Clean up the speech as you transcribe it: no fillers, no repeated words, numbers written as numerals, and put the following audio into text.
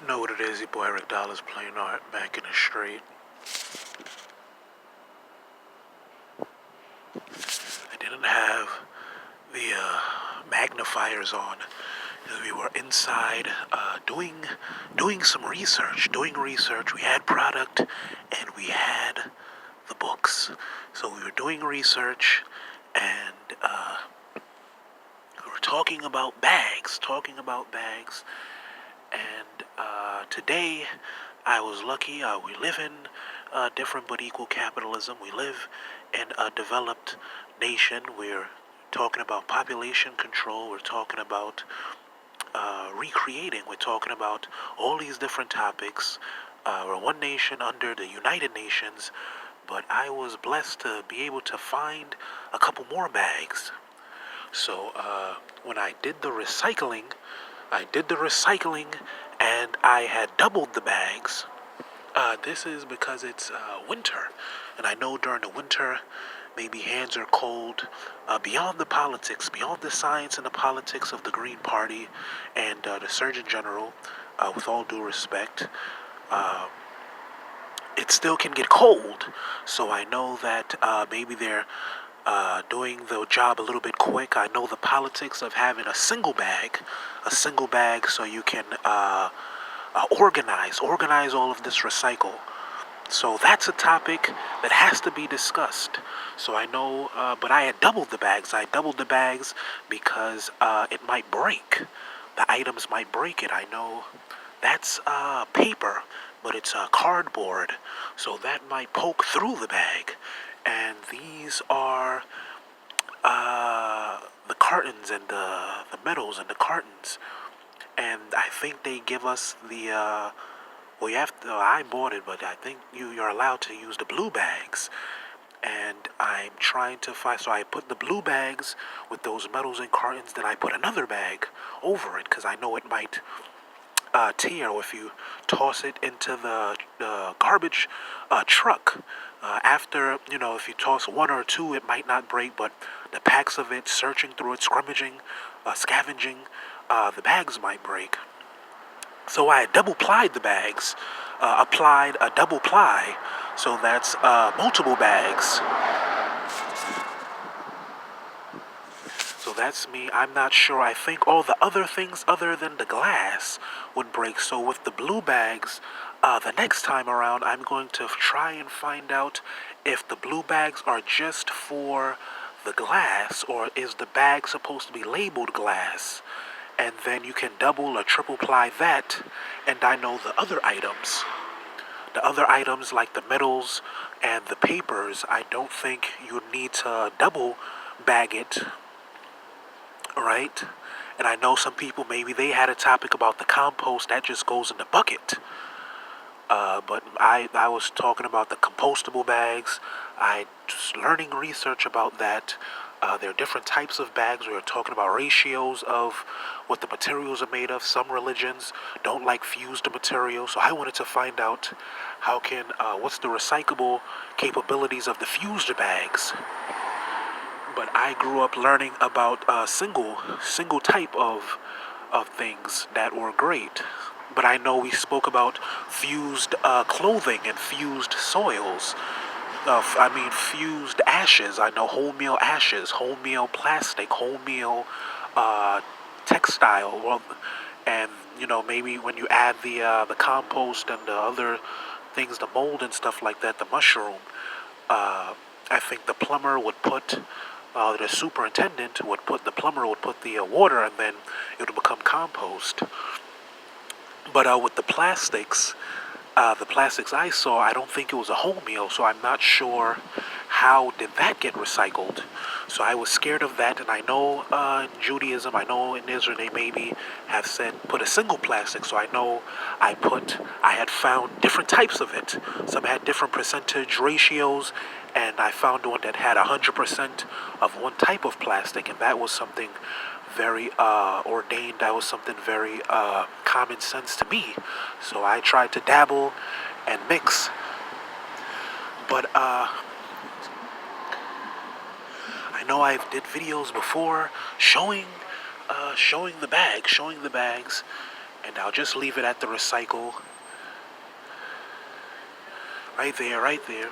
Know what it is, your boy Eric Dollars playing art back in the street. I didn't have the magnifiers on. We were inside doing some research. We had product and we had the books. So we were doing research and we were talking about bags. And today, I was lucky. We live in different but equal capitalism. We live in a developed nation. We're talking about population control. We're talking about recreating. We're talking about all these different topics. We're one nation under the United Nations, but I was blessed to be able to find a couple more bags. So when I did the recycling and I had doubled the bags. This is because it's winter, and I know during the winter, maybe hands are cold. Beyond the politics, beyond the science and the politics of the Green Party and the Surgeon General, with all due respect, it still can get cold. So I know that maybe they're doing the job a little bit quick. I know the politics of having a single bag so you can organize all of this recycle. So that's a topic that has to be discussed. So I know, but I had doubled the bags. I doubled the bags because it might break. The items might break it. I know that's paper, but it's cardboard. So that might poke through the bag. And these are the cartons and the metals and the cartons. And I think they give us the, well, you have to, I bought it, but I think you're allowed to use the blue bags. And I'm trying to find, so I put the blue bags with those metals and cartons, then I put another bag over it because I know it might tear if you toss it into the garbage truck. After, if you toss one or two, it might not break, but the packs of it, searching through it, scrummaging, scavenging, the bags might break. So I double plied the bags, applied a double ply, so that's multiple bags. So that's me. I'm not sure. I think all the other things other than the glass would break. So with the blue bags, the next time around, I'm going to try and find out if the blue bags are just for the glass or is the bag supposed to be labeled glass. And then you can double or triple ply that. And I know the other items like the metals and the papers, I don't think you need to double bag it. Right? And I know some people, maybe they had a topic about the compost that just goes in the bucket. But I was talking about the compostable bags. I just learning research about that. There are different types of bags. We were talking about ratios of what the materials are made of. Some religions don't like fused material, so I wanted to find out what's the recyclable capabilities of the fused bags. But I grew up learning about single type of things that were great. But I know we spoke about fused clothing and fused soils. Fused ashes. I know wholemeal ashes, wholemeal plastic, wholemeal textile. Well, and maybe when you add the compost and the other things, the mold and stuff like that, the mushroom. I think the plumber would put. The superintendent would put the water, and then it would become compost. But with the plastics I saw, I don't think it was a wholemeal, so I'm not sure how did that get recycled. So I was scared of that, and I know in Judaism, I know in Israel, they maybe have said put a single plastic. So I know I had found different types of it. Some had different percentage ratios, and I found one that had 100% of one type of plastic, and that was something very ordained. That was something very common sense to me. So I tried to dabble and mix. But I know I did videos before showing the bags, And I'll just leave it at the recycle. Right there, right there.